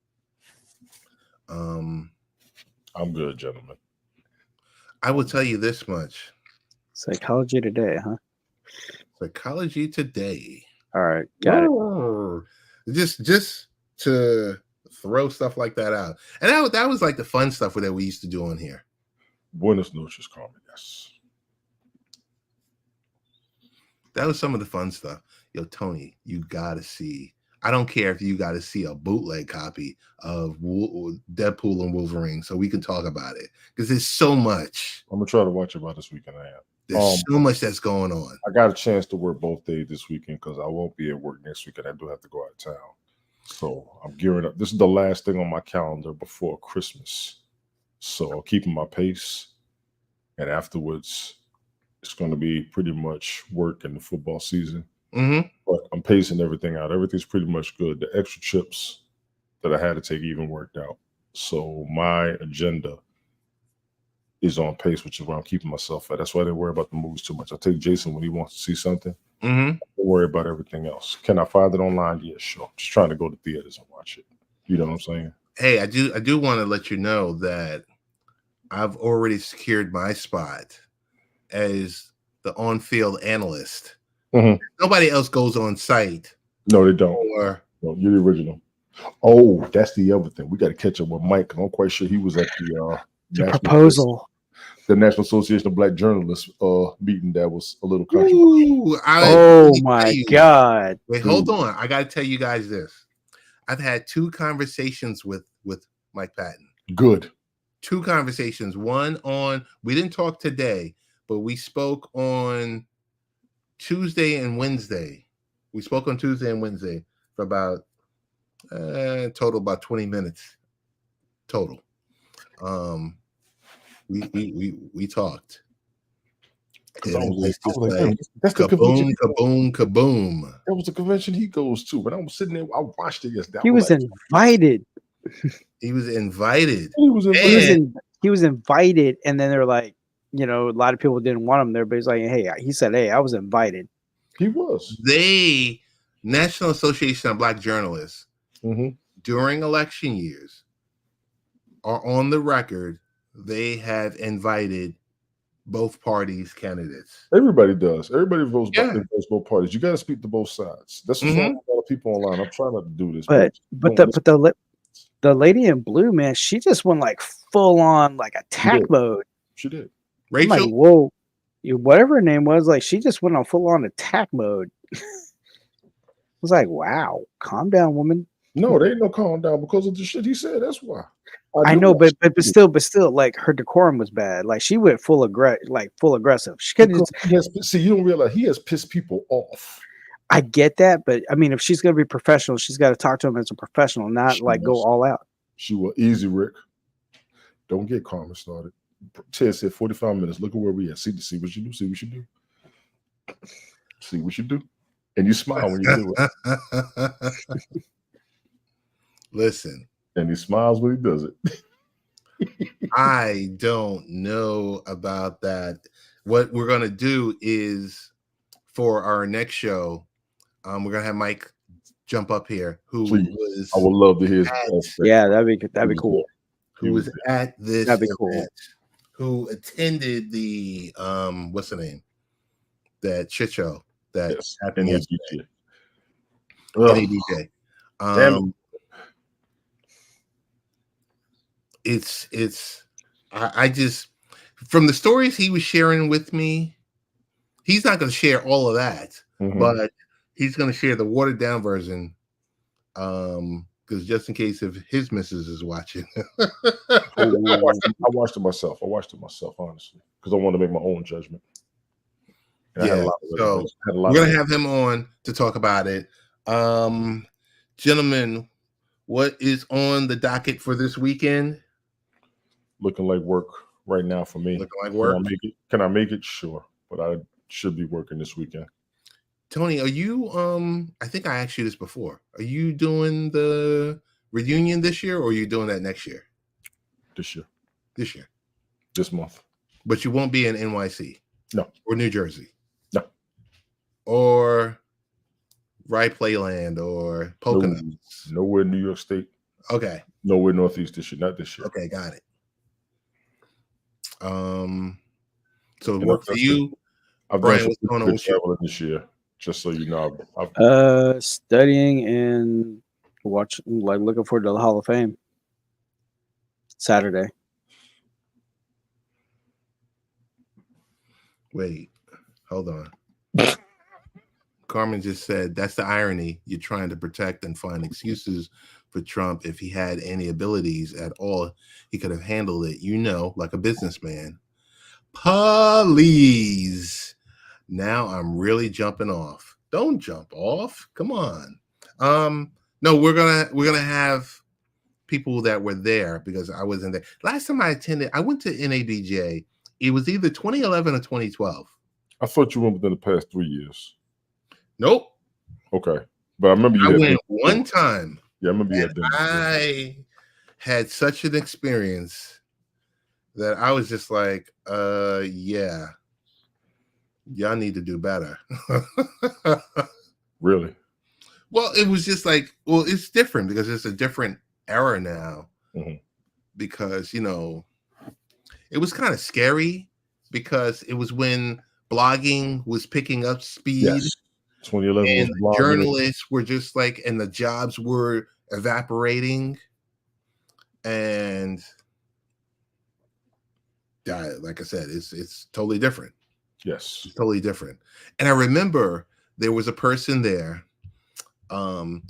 Um, I'm good, gentlemen. I will tell you this much: Psychology Today, huh? Psychology Today. All right, got it. Just to throw stuff like that out, and that was like the fun stuff that we used to do on here. Buenos noches, Carmen. Yes. That was some of the fun stuff. Yo, Tony, you gotta see. I don't care if you got to see a bootleg copy of Deadpool and Wolverine, so we can talk about it because there's so much. I'm gonna try to watch it by this weekend. I am. There's so much that's going on. I got a chance to work both days this weekend because I won't be at work next weekend. I do have to go out of town. So I'm gearing up. This is the last thing on my calendar before Christmas. So I'm keeping my pace. And afterwards, it's going to be pretty much work in the football season. Mm-hmm. But I'm pacing everything out. Everything's pretty much good. The extra trips that I had to take even worked out. So my agenda is on pace, which is where I'm keeping myself at. That's why I didn't worry about the movies too much. I take Jason when he wants to see something. Mm-hmm. Don't worry about everything else. Can I find it online? Yeah, sure. Just trying to go to theaters and watch it. You know what I'm saying? Hey, I do want to let you know that I've already secured my spot as the on-field analyst. Mhm. Nobody else goes on site. No, they don't. Or No, you're the original. Oh, that's the other thing. We got to catch up with Mike. I'm quite sure he was at the Proposal. the National Association of Black Journalists meeting that was a little controversial. ooh, Oh my God. Wait, hold on. I got to tell you guys this. I've had 2 conversations with Mike Patton. Good. 2 conversations. One on, we didn't talk today, but we spoke on Tuesday and Wednesday. We spoke on Tuesday and Wednesday for about total about 20 minutes total. We talked. And it was just like, that's the kaboom, convention. kaboom, kaboom. That was the convention he goes to. But I was sitting there, I watched it yesterday. He was invited. He was invited. He was invited. He was invited, and then they're like, a lot of people didn't want him there, but he's like, hey, he said, hey, I was invited. He was. They, National Association of Black Journalists, Mm-hmm. during election years, are on the record. They have invited both parties' candidates. Everybody does. Everybody votes Yeah. both parties. You got to speak to both sides. That's what's wrong with a lot of people online. I'm trying not to do this, But the lady in blue, man, she just went like full on like attack mode. She did. I'm Rachel, like, whoa, whatever her name was, like she just went on full on attack mode. I was like, wow, calm down, woman. No, there ain't no calm down because of the shit he said. That's why. I know, but still, like her decorum was bad. Like she went full aggressive. She could see, you don't realize he has pissed people off. I get that, but I mean, if she's gonna be professional, she's got to talk to him as a professional, not go all out. She was easy, Rick. Don't get Carmen started. Ted said 45 minutes. Look at where we at. See what you do. See what you do. See what you do. And you smile when you do it. listen. And he smiles when he does it. I don't know about that. What we're gonna do is for our next show, we're gonna have Mike jump up here. I would love to hear his yeah, that'd be cool. Who was at this that'd be event, cool. Who attended the what's the name? That shit show that happened yesterday. NADJ. I just, from the stories he was sharing with me, he's not going to share all of that, but he's going to share the watered down version, because just in case if his missus is watching. I watched it myself, honestly, because I want to make my own judgment. Yeah, so we're going to have him on to talk about it. Gentlemen, what is on the docket for this weekend? Looking like work right now for me. Looking like work. Can I make it? Sure, but I should be working this weekend. Tony, are you? I think I asked you this before. Are you doing the reunion this year, or are you doing that next year? This year. This month. But you won't be in NYC. No. Or New Jersey. No. Or Rye Playland or Poconos. Nowhere in New York State. Okay. No, we're Northeast this year, not this year. Okay, got it. So it And worked for you, I've Brian. done What's some going on good with you? traveling this year, just so you know. I've Studying and looking forward to the Hall of Fame Saturday. Wait, hold on. Carmen just said that's the irony. You're trying to protect and find excuses for Trump. If he had any abilities at all, he could have handled it, like a businessman. Please. Now I'm really jumping off. Don't jump off. Come on. No, we're gonna have people that were there because I wasn't there. Last time I attended, I went to NABJ. It was either 2011 or 2012. I thought you went within the past 3 years. Nope. Okay, but I remember you. I had went been- one time. Yeah, I remember you had been. I had such an experience that I was just like, yeah, y'all need to do better. Really? Well, it was just like, it's different because it's a different era now. Mhm. Because, it was kind of scary because it was when blogging was picking up speed. Yes. 2011 And was blogging. journalists were just like, and the jobs were evaporating. And like I said, it's totally different. Yes. It's totally different. And I remember there was a person there.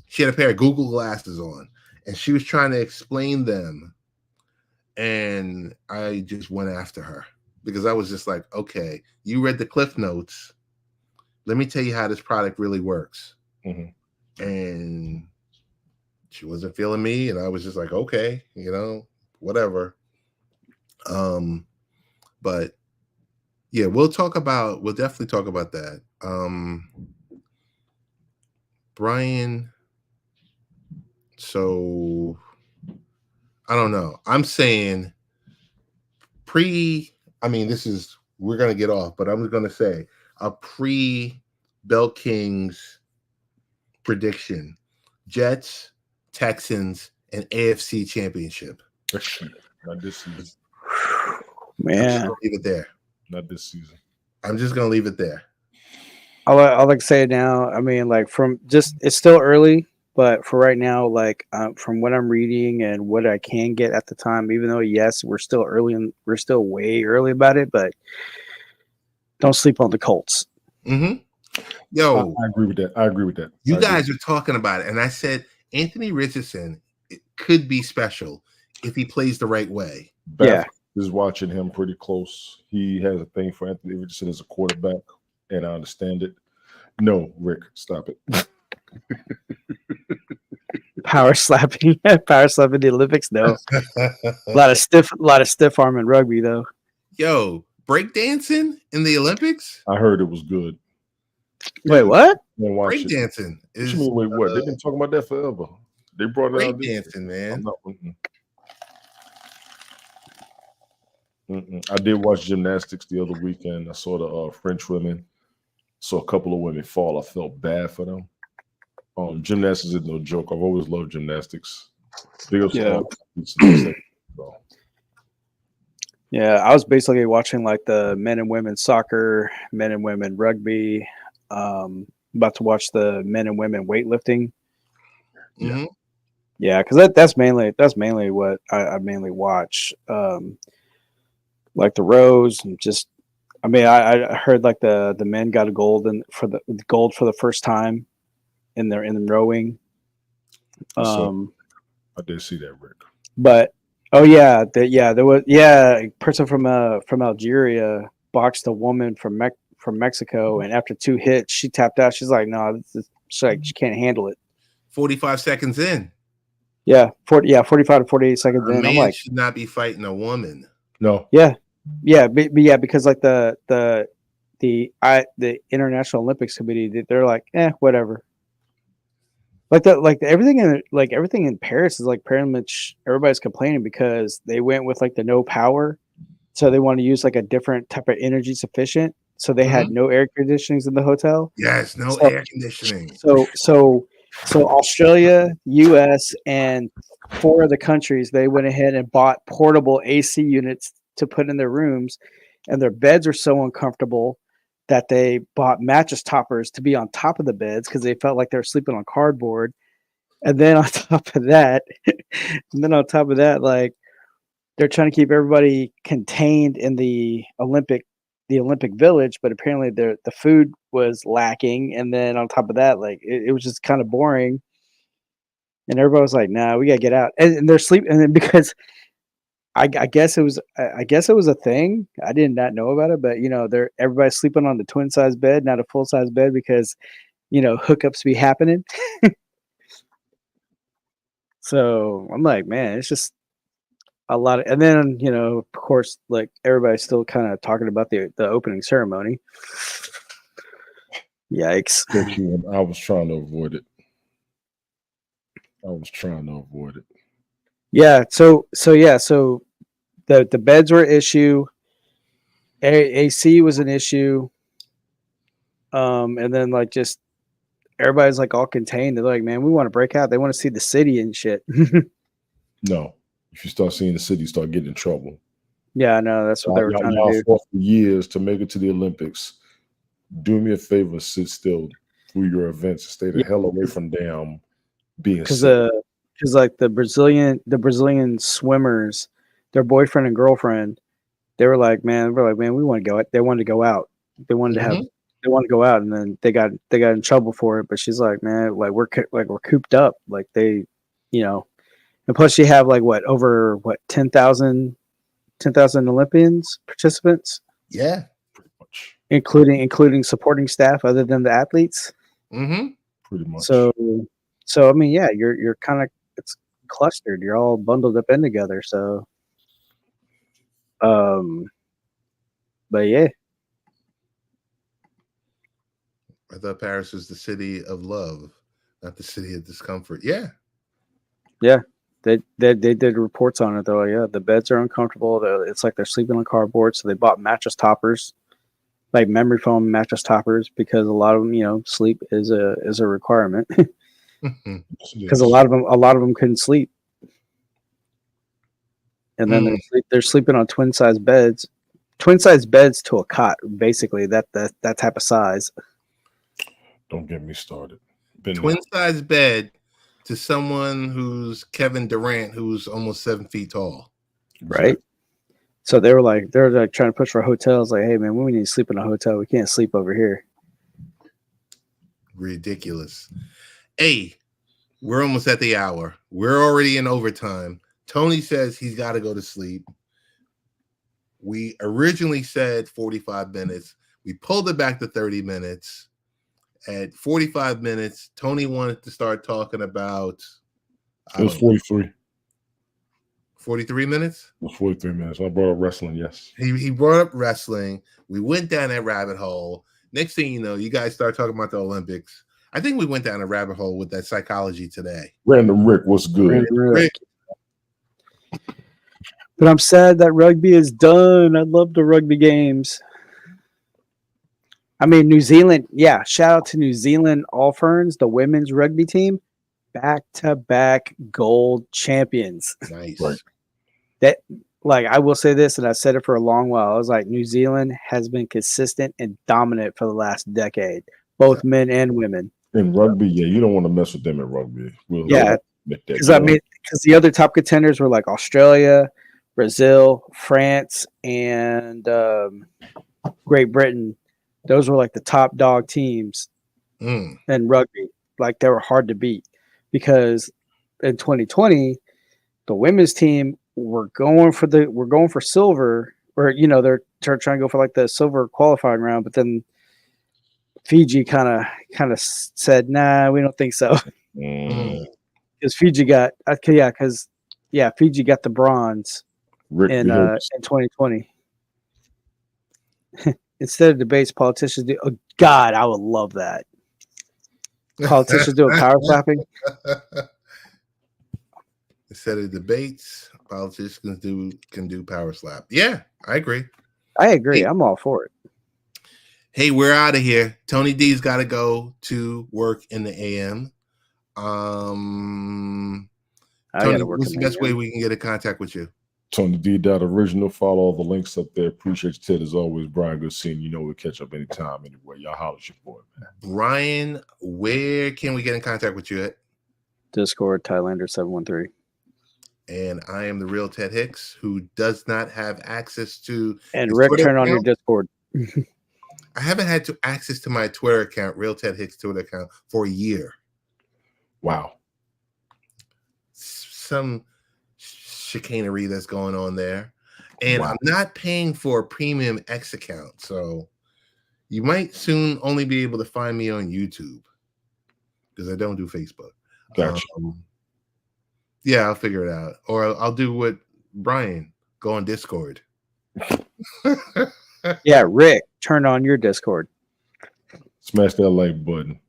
She had a pair of Google glasses on, and she was trying to explain them. And I just went after her because I was just like, okay, you read the Cliff Notes. Let me tell you how this product really works. Mm-hmm. And she wasn't feeling me, and I was just like, okay, whatever. But yeah, we'll definitely talk about that. Brian, so I don't know. I'm saying we're gonna get off, but I'm gonna say a pre-Bell Kings prediction: Jets, Texans, and AFC Championship. Not this season. I'm just Man, gonna leave it there. Not this season. I'm just gonna leave it there. I'll like say it now. I mean, like it's still early, but for right now, like from what I'm reading and what I can get at the time, even though yes, we're still early and we're still way early about it, but don't sleep on the Colts. Mm-hmm. Yo, I agree with that. You guys are talking about it, and I said Anthony Richardson could be special if he plays the right way. Yeah. Is watching him pretty close. He has a thing for Anthony Richardson as a quarterback, and I understand it. No, Rick, stop it. Power slapping the Olympics. No, a lot of stiff arm in rugby though. Yo, breakdancing in the Olympics? I heard it was good. Wait, what? Breakdancing is. Wait, what? They've been talking about that forever. They brought it out. Breakdancing, man. I did watch gymnastics the other weekend. I saw the French women. Saw a couple of women fall. I felt bad for them. Gymnastics is no joke. I've always loved gymnastics. Yeah, I was basically watching like the men and women soccer, men and women rugby. About to watch the men and women weightlifting. Mm-hmm. Yeah, because that's mainly what I mainly watch. Like the rows and just, I heard like the men got a gold for the first time in the rowing. I did see that, Rick. But there was a person from Algeria boxed a woman from Mexico, and after 2 hits, she tapped out. She's like, no, she can't handle it. 45 seconds in. Yeah, 45 to 48 seconds in. Man I'm like, should not be fighting a woman. No. Yeah, because like the International Olympics Committee, they're like, whatever. Like everything in Paris is like pretty much everybody's complaining because they went with like the no power, so they want to use like a different type of energy sufficient. So they had no air conditionings in the hotel. Yes, no air conditioning. So So Australia, US, and 4 other countries, they went ahead and bought portable AC units to put in their rooms, and their beds are so uncomfortable that they bought mattress toppers to be on top of the beds because they felt like they were sleeping on cardboard. And then on top of that, like they're trying to keep everybody contained in the Olympic Village, but apparently the food was lacking. And then on top of that, like it was just kind of boring. And everybody was like, "Nah, we gotta get out." And they're sleeping. And then because I guess it was a thing. I did not know about it, but everybody's sleeping on the twin size bed, not a full size bed, because hookups be happening. So I'm like, man, it's just a lot of, and then of course, like everybody's still kind of talking about the opening ceremony. Yikes! I was trying to avoid it. Yeah. So the beds were an issue. AC was an issue. And then like just everybody's like all contained. They're like, man, we want to break out. They want to see the city and shit. No, if you start seeing the city, you start getting in trouble. Yeah, I know. That's what they were trying to do. Fought for years to make it to the Olympics. Do me a favor, sit still through your events and stay the hell away from damn being because like the Brazilian swimmers, their boyfriend and girlfriend, they were like, man, we want to go. They wanted to go out. They wanted to have. They wanted to go out, and then they got in trouble for it. But she's like, man, like we're cooped up. Like they, and plus you have like over 10,000 Olympians participants. Yeah, pretty much, including supporting staff other than the athletes. Mm-hmm. Pretty much. So I mean, yeah, you're kind of, it's clustered. You're all bundled up in together. So, but yeah. I thought Paris was the city of love, not the city of discomfort. Yeah. Yeah. They did reports on it though. Yeah, the beds are uncomfortable. It's like they're sleeping on cardboard. So they bought mattress toppers, like memory foam mattress toppers, because a lot of them, sleep is a requirement. Because a lot of them couldn't sleep, and then they're sleeping on twin size beds to a cot, basically that type of size. Don't get me started. Twin size bed to someone who's Kevin Durant, who's almost 7 feet tall. Right. So they're like trying to push for hotels. Like, hey man, we need to sleep in a hotel. We can't sleep over here. Ridiculous. Hey, we're almost at the hour. We're already in overtime. Tony says he's got to go to sleep. We originally said 45 minutes. We pulled it back to 30 minutes. At 45 minutes, Tony wanted to start talking about... It was 43. 43 minutes? It was 43 minutes. I brought up wrestling, yes. He brought up wrestling. We went down that rabbit hole. Next thing you know, you guys start talking about the Olympics. I think we went down a rabbit hole with that psychology today. Random Rick, what's good? Rick. But I'm sad that rugby is done. I love the rugby games. I mean, New Zealand, yeah, shout out to New Zealand All Ferns, the women's rugby team, back-to-back gold champions. Nice. Right. That, like, I will say this, and I said it for a long while. I was like, New Zealand has been consistent and dominant for the last decade, both men and women. In rugby, yeah, you don't want to mess with them in rugby. Because the other top contenders were like Australia, Brazil, France, and Great Britain. Those were like the top dog teams in rugby. Like they were hard to beat because in 2020, the women's team were going for silver, or they're trying to go for like the silver qualifying round, but then Fiji kind of said, nah, we don't think so. Because Fiji got Fiji got the bronze in 2020. Instead of debates, politicians do. Oh God, I would love that. Politicians doing power slapping. Instead of debates, politicians can do power slap. Yeah, I agree. Hey, I'm all for it. Hey, we're out of here. Tony D's got to go to work in the AM. I Tony, gotta work what's on the that best way again. we can get in contact with you? Tony D. Original. Follow all the links up there. Appreciate you, Ted, as always. Brian, good seeing you. You know we'll catch up anytime, anywhere. Y'all holler at your boy, man. Brian, where can we get in contact with you at? Discord Thailander 713. And I am the real Ted Hicks, who does not have access to And his Rick, Twitter turn on your account. Discord. I haven't had access to my Twitter account, real Ted Hicks Twitter account, for a year. Wow. Some chicanery that's going on there. And Wow. I'm not paying for a premium X account. So you might soon only be able to find me on YouTube because I don't do Facebook. Gotcha. Yeah, I'll figure it out. Or I'll do what Brian, go on Discord. Yeah, Rick, turn on your Discord. Smash that like button.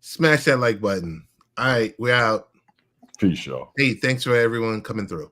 Smash that like button. All right, we're out. Peace, y'all. Hey, thanks for everyone coming through.